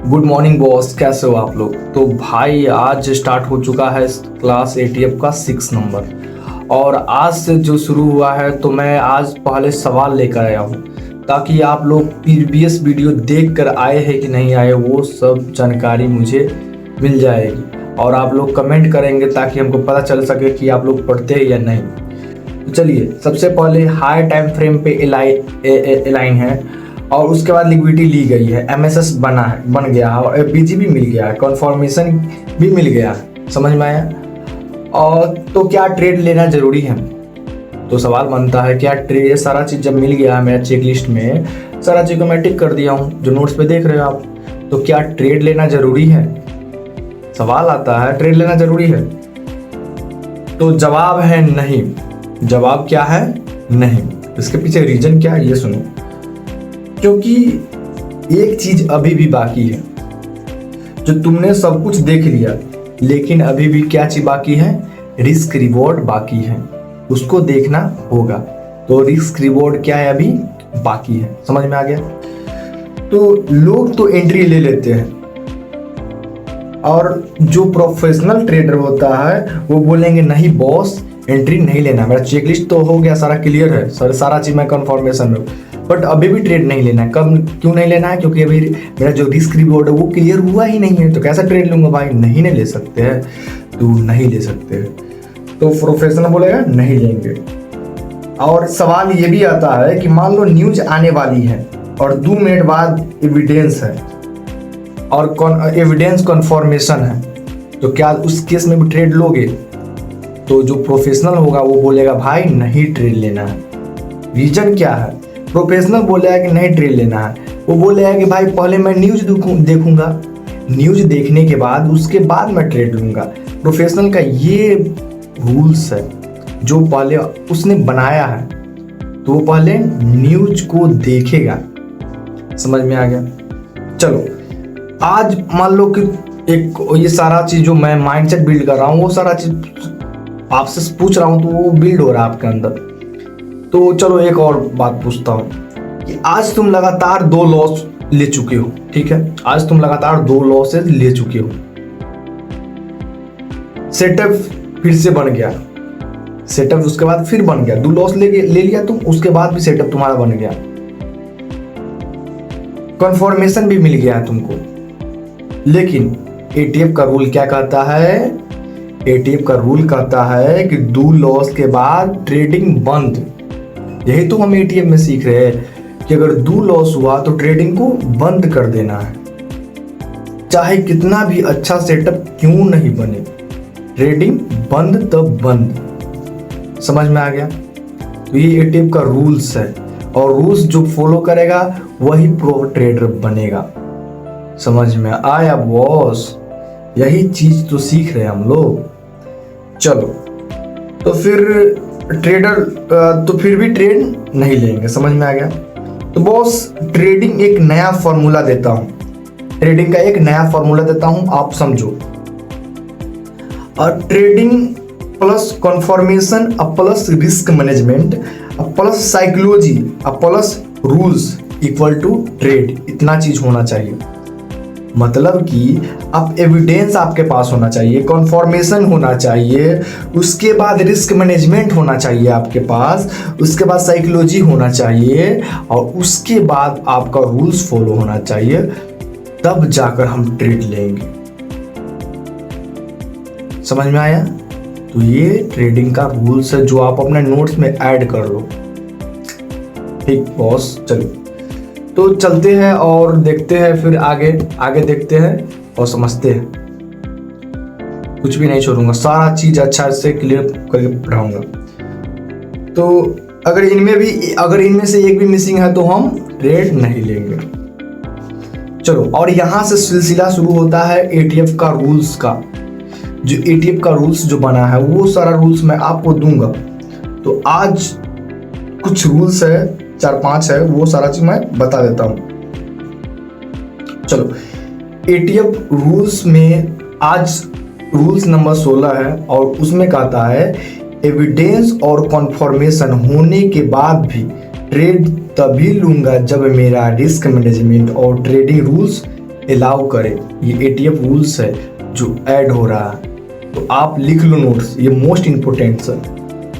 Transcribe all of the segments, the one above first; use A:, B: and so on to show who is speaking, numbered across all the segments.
A: Good morning boss, कैसे हो आप लोग। तो भाई आज स्टार्ट हो चुका है क्लास एटीएफ का 6 नंबर और आज से जो शुरू हुआ है तो मैं आज पहले सवाल लेकर आया हूँ ताकि आप लोग प्रीवियस वीडियो देख कर आए हैं कि नहीं आए वो सब जानकारी मुझे मिल जाएगी और आप लोग कमेंट करेंगे ताकि हमको पता चल सके कि आप लोग पढ़ते हैं या नहीं। तो चलिए सबसे पहले हाई टाइम फ्रेम पे एलाइन है और उसके बाद लिक्विडिटी ली गई है, एमएसएस बन गया है और एफबीजी भी मिल गया है, कन्फर्मेशन भी मिल गया है। समझ में आया। और तो क्या ट्रेड लेना जरूरी है? तो सवाल बनता है क्या ट्रेड, सारा चीज़ जब मिल गया है मेरा चेक लिस्ट में, सारा चीज़ को मैं टिक कर दिया हूँ जो नोट्स पे देख रहे हो आप, तो क्या ट्रेड लेना जरूरी है? सवाल आता है ट्रेड लेना जरूरी है? तो जवाब है नहीं। जवाब क्या है? नहीं। इसके पीछे रीजन क्या है ये सुनो। क्योंकि एक चीज अभी भी बाकी है, जो तुमने सब कुछ देख लिया लेकिन अभी भी क्या चीज बाकी है? रिस्क रिवॉर्ड बाकी है, उसको देखना होगा। तो रिस्क रिवॉर्ड क्या है? अभी बाकी है। समझ में आ गया। तो लोग तो एंट्री ले लेते हैं और जो प्रोफेशनल ट्रेडर होता है वो बोलेंगे नहीं बॉस एंट्री नहीं लेना, मेरा चेकलिस्ट तो हो गया, सारा क्लियर है सर, सारा चीज मैं कंफर्मेशन में, बट अभी भी ट्रेड नहीं लेना है। कब क्यों नहीं लेना है? क्योंकि अभी मेरा जो रिस्क रिवॉर्ड है वो क्लियर हुआ ही नहीं है, तो कैसा ट्रेड लूंगा भाई? नहीं ले सकते हैं, तो नहीं ले सकते हैं। तो प्रोफेशनल बोलेगा नहीं लेंगे। और सवाल ये भी आता है कि मान लो न्यूज आने वाली है और 2 मिनट बाद एविडेंस है और एविडेंस कन्फर्मेशन है, तो क्या उस केस में भी ट्रेड लोगे? तो जो प्रोफेशनल होगा वो बोलेगा भाई नहीं ट्रेड लेना है। रीजन क्या है? प्रोफेशनल बोलेगा कि नहीं ट्रेड लेना है, वो बोलेगा कि भाई पहले मैं न्यूज देखूंगा, न्यूज देखने के बाद उसके बाद मैं ट्रेड लूंगा। प्रोफेशनल का ये रूल्स है, जो पहले उसने बनाया है तो वो पहले न्यूज को देखेगा। समझ में आ गया। चलो आज मान लो कि एक ये सारा चीज जो मैं माइंडसेट बिल्ड कर रहा हूँ वो सारा चीज आपसे पूछ रहा हूँ तो वो बिल्ड हो रहा है आपके अंदर। तो चलो एक और बात पूछता हूँ कि आज तुम लगातार 2 लॉस ले चुके हो, ठीक है? आज तुम लगातार 2 लॉसेज ले चुके हो, सेटअप फिर से बन गया, सेटअप उसके बाद फिर बन गया, 2 लॉस ले लिया तुम, उसके बाद भी सेटअप तुम्हारा बन गया, कंफर्मेशन भी मिल गया तुमको। लेकिन एटीएफ का रूल क्या कहता है? एटीएफ का रूल कहता है कि 2 लॉस के बाद ट्रेडिंग बंद। यही तो हम एटीएफ में सीख रहे हैं कि अगर 2 लॉस हुआ तो ट्रेडिंग को बंद कर देना है, चाहे कितना भी अच्छा सेटअप क्यों नहीं बने, ट्रेडिंग बंद तब बंद। समझ में आ गया। तो ये एटीएफ का रूल्स है और रूल्स जो फॉलो करेगा वही प्रो ट्रेडर बनेगा। समझ में आया बॉस? यही चीज तो सीख रहे हैं हम लोग। चलो तो फिर ट्रेडर तो फिर भी ट्रेड नहीं लेंगे। समझ में आ गया। तो बॉस ट्रेडिंग एक नया फॉर्मूला देता हूं, ट्रेडिंग का एक नया फॉर्मूला देता हूं, आप समझो। और trading plus confirmation plus risk management plus psychology plus rules equal to trade, इतना चीज होना चाहिए। मतलब कि अब एविडेंस आपके पास होना चाहिए, कन्फर्मेशन होना चाहिए, उसके बाद रिस्क मैनेजमेंट होना चाहिए आपके पास, उसके बाद साइकोलॉजी होना चाहिए और उसके बाद आपका रूल्स फॉलो होना चाहिए, तब जाकर हम ट्रेड लेंगे। समझ में आया? तो ये ट्रेडिंग का रूल्स है जो आप अपने नोट्स में ऐड कर लो। ठीक बॉस, चलो तो चलते हैं और देखते हैं, फिर आगे देखते हैं और समझते हैं। कुछ भी नहीं छोड़ूंगा, सारा चीज अच्छा से क्लियर करके पढ़ाऊंगा। तो अगर इनमें से एक भी मिसिंग है तो हम ट्रेड नहीं लेंगे। चलो और यहां से सिलसिला शुरू होता है एटीएफ का रूल्स का। जो एटीएफ का रूल्स जो बना है वो सारा रूल्स मैं आपको दूंगा। तो आज कुछ रूल्स है, 4-5 है, वो सारा चीज मैं बता देता हूं। चलो एटीएफ रूल्स में आज रूल्स नंबर 16 है और उसमें कहता है एविडेंस और कन्फर्मेशन होने के बाद भी ट्रेड तभी लूंगा जब मेरा रिस्क मैनेजमेंट और ट्रेडिंग रूल्स अलाउ करे, ये एटीएफ रूल्स है जो ऐड हो रहा है। तो आप लिख लो नोट्स, ये मोस्ट इम्पोर्टेंट है।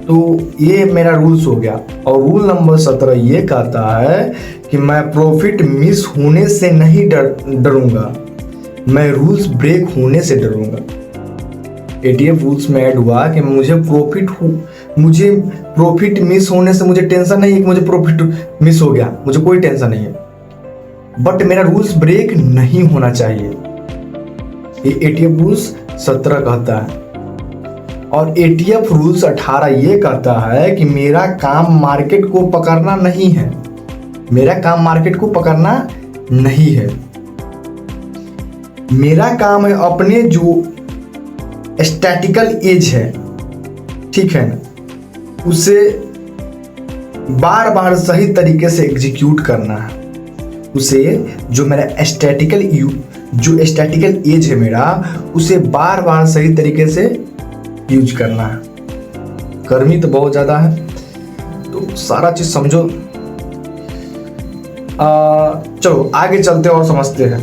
A: तो ये मेरा रूल्स हो गया। और रूल नंबर 17 ये कहता है कि मैं प्रॉफिट मिस होने से नहीं डरूंगा, मैं रूल्स ब्रेक होने से डरूंगा। एटीएफ रूल्स में ऐड हुआ कि मुझे प्रॉफिट मिस होने से मुझे टेंशन नहीं है कि मुझे प्रॉफिट मिस हो गया, मुझे कोई टेंशन नहीं है, बट मेरा रूल्स ब्रेक नहीं होना चाहिए। ये एटीएफ रूल्स 17 कहता है। और एटीएफ रूल्स 18 ये कहता है कि मेरा काम मार्केट को पकड़ना नहीं है, मेरा काम मार्केट को पकड़ना नहीं है, मेरा काम है अपने जो स्टैटिकल एज है, ठीक है ना, उसे बार बार सही तरीके से एग्जीक्यूट करना है। उसे जो मेरा स्टैटिकल एज है मेरा, उसे बार बार सही तरीके से यूज करना है। गर्मी तो बहुत ज़्यादा है, तो सारा चीज़ समझो। चलो आगे चलते और समझते हैं।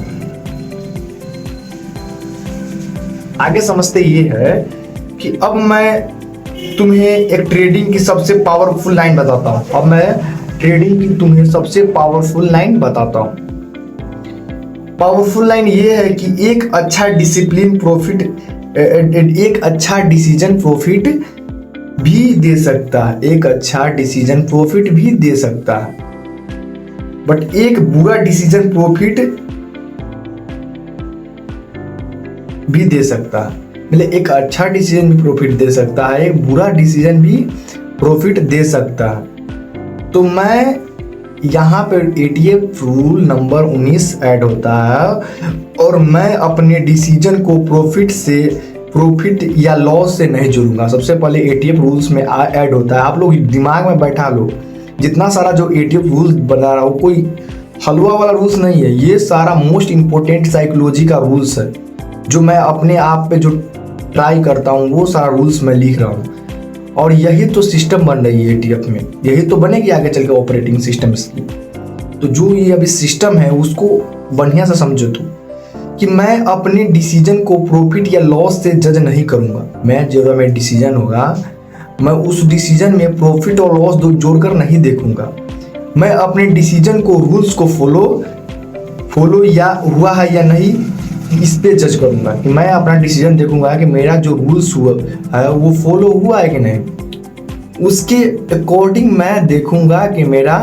A: आगे समझते ये है कि अब मैं तुम्हें एक ट्रेडिंग की सबसे पावरफुल लाइन बताता हूं। अब मैं ट्रेडिंग की तुम्हें सबसे पावरफुल लाइन बताता हूं। पावरफुल लाइन ये है कि एक अच्छा डिसिप्लिन प्रॉफिट, एक अच्छा डिसीजन प्रॉफिट भी दे सकता है, एक अच्छा डिसीजन प्रॉफिट भी दे सकता है, बट एक बुरा डिसीजन प्रॉफिट भी दे सकता है। मतलब एक अच्छा डिसीजन भी प्रॉफिट दे सकता है, एक बुरा डिसीजन भी प्रॉफिट दे सकता है। तो मैं यहाँ पे एटीएफ रूल नंबर 19 ऐड होता है और मैं अपने डिसीजन को प्रॉफिट या लॉस से नहीं जोड़ूंगा। सबसे पहले एटीएफ रूल्स में ऐड होता है, आप लोग दिमाग में बैठा लो, जितना सारा जो एटीएफ रूल्स बना रहा हो कोई हलवा वाला रूल्स नहीं है, ये सारा मोस्ट इंपॉर्टेंट साइकोलॉजी का रूल्स है जो मैं अपने आप पे जो ट्राई करता हूँ वो सारा रूल्स मैं लिख रहा हूँ। और यही तो सिस्टम बन रही है एटीएफ में, यही तो बनेगी आगे चल के ऑपरेटिंग सिस्टम इसकी। तो जो ये अभी सिस्टम है उसको बढ़िया से समझो तुम कि मैं अपने डिसीजन को प्रॉफिट या लॉस से जज नहीं करूँगा। मैं जो मेरा डिसीजन होगा मैं उस डिसीजन में प्रॉफिट और लॉस दो जोड़कर नहीं देखूंगा। मैं अपने डिसीजन को रूल्स को फॉलो या हुआ है या नहीं इस पे जज करूंगा। कि मैं अपना डिसीजन देखूंगा कि मेरा जो रूल्स हुआ है वो फॉलो हुआ है कि नहीं, उसके अकॉर्डिंग मैं देखूंगा कि मेरा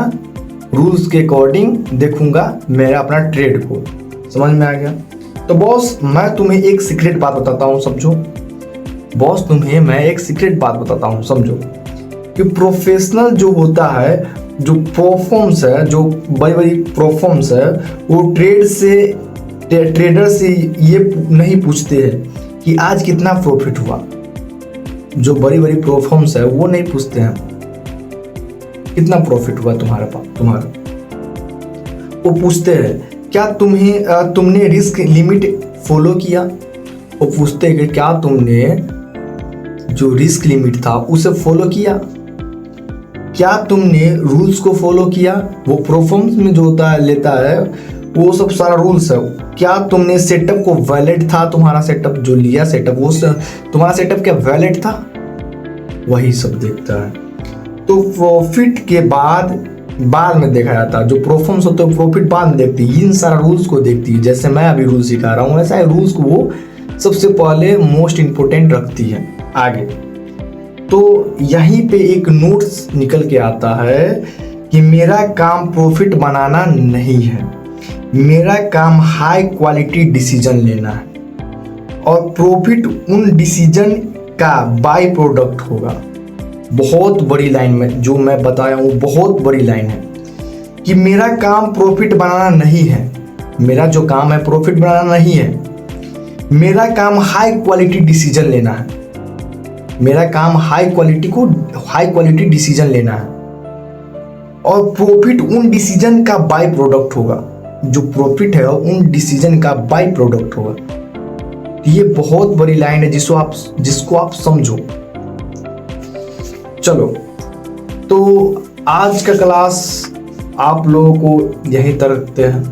A: रूल्स के अकॉर्डिंग देखूंगा मेरा अपना ट्रेड को। समझ में आ गया? तो बॉस मैं तुम्हें एक सीक्रेट बात बताता हूँ, समझो। बॉस तुम्हें मैं एक सीक्रेट बात बताता हूँ, समझो कि प्रोफेशनल जो होता है, जो परफॉर्म्स है, जो बड़ी बड़ी परफॉर्म्स है, वो ट्रेडर से ये नहीं पूछते हैं कि आज कितना प्रॉफिट हुआ। जो बड़ी बड़ी परफॉर्म्स है वो नहीं पूछते हैं कितना प्रॉफिट हुआ तुम्हारा। वो पूछते हैं क्या तुमने रिस्क लिमिट फॉलो किया। वो पूछते हैं कि क्या तुमने जो रिस्क लिमिट था उसे फॉलो किया, क्या तुमने रूल्स को फॉलो किया। वो परफॉर्मेंस में जो होता है लेता है वो सब सारा रूल्स है। क्या तुमने सेटअप को वैलिड था, तुम्हारा सेटअप जो लिया सेटअप वो तुम्हारा सेटअप क्या वैलिड था, वही सब देखता है। तो प्रॉफिट के बाद में देखा जाता है। जो परफॉर्मेंस होता है प्रॉफिट बाद में देखती है, इन सारा रूल्स को देखती है। जैसे मैं अभी रूल सिखा रहा हूँ ऐसा रूल्स को वो सबसे पहले मोस्ट इंपोर्टेंट रखती है आगे। तो यहीं पे एक नोट्स निकल के आता है कि मेरा काम प्रॉफिट बनाना नहीं है, मेरा काम हाई क्वालिटी डिसीजन लेना है और प्रॉफिट उन डिसीजन का बाय प्रोडक्ट होगा। बहुत बड़ी लाइन में जो मैं बताया हूँ, बहुत बड़ी लाइन है कि मेरा काम प्रॉफिट बनाना नहीं है, मेरा जो काम है प्रॉफिट बनाना नहीं है, मेरा काम हाई क्वालिटी डिसीजन लेना है, मेरा काम हाई क्वालिटी डिसीजन लेना है और प्रॉफिट उन डिसीजन का बाय प्रोडक्ट होगा। जो प्रॉफिट है उन डिसीजन का बाय प्रोडक्ट होगा। ये बहुत बड़ी लाइन है जिसको आप समझो। चलो तो आज का क्लास आप लोगों को यहीं तक रखते हैं।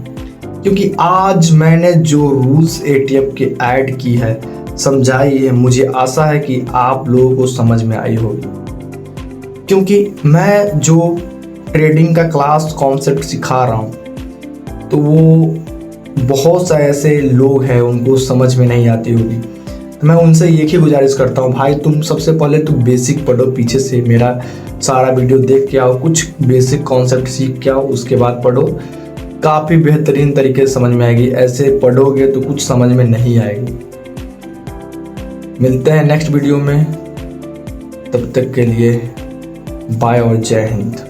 A: क्योंकि आज मैंने जो रूल्स एटीएफ के ऐड की है, समझाई है, मुझे आशा है कि आप लोगों को समझ में आई होगी। क्योंकि मैं जो ट्रेडिंग का क्लास कॉन्सेप्ट सिखा रहा हूँ तो वो बहुत से ऐसे लोग हैं उनको समझ में नहीं आती होगी। तो मैं उनसे एक ही गुजारिश करता हूँ, भाई तुम सबसे पहले तो बेसिक पढ़ो, पीछे से मेरा सारा वीडियो देख के आओ, कुछ बेसिक कॉन्सेप्ट सीख के आओ, उसके बाद पढ़ो। काफ़ी बेहतरीन तरीके से समझ में आएगी। ऐसे पढ़ोगे तो कुछ समझ में नहीं आएगी। मिलते हैं नेक्स्ट वीडियो में, तब तक के लिए बाय और जय हिंद।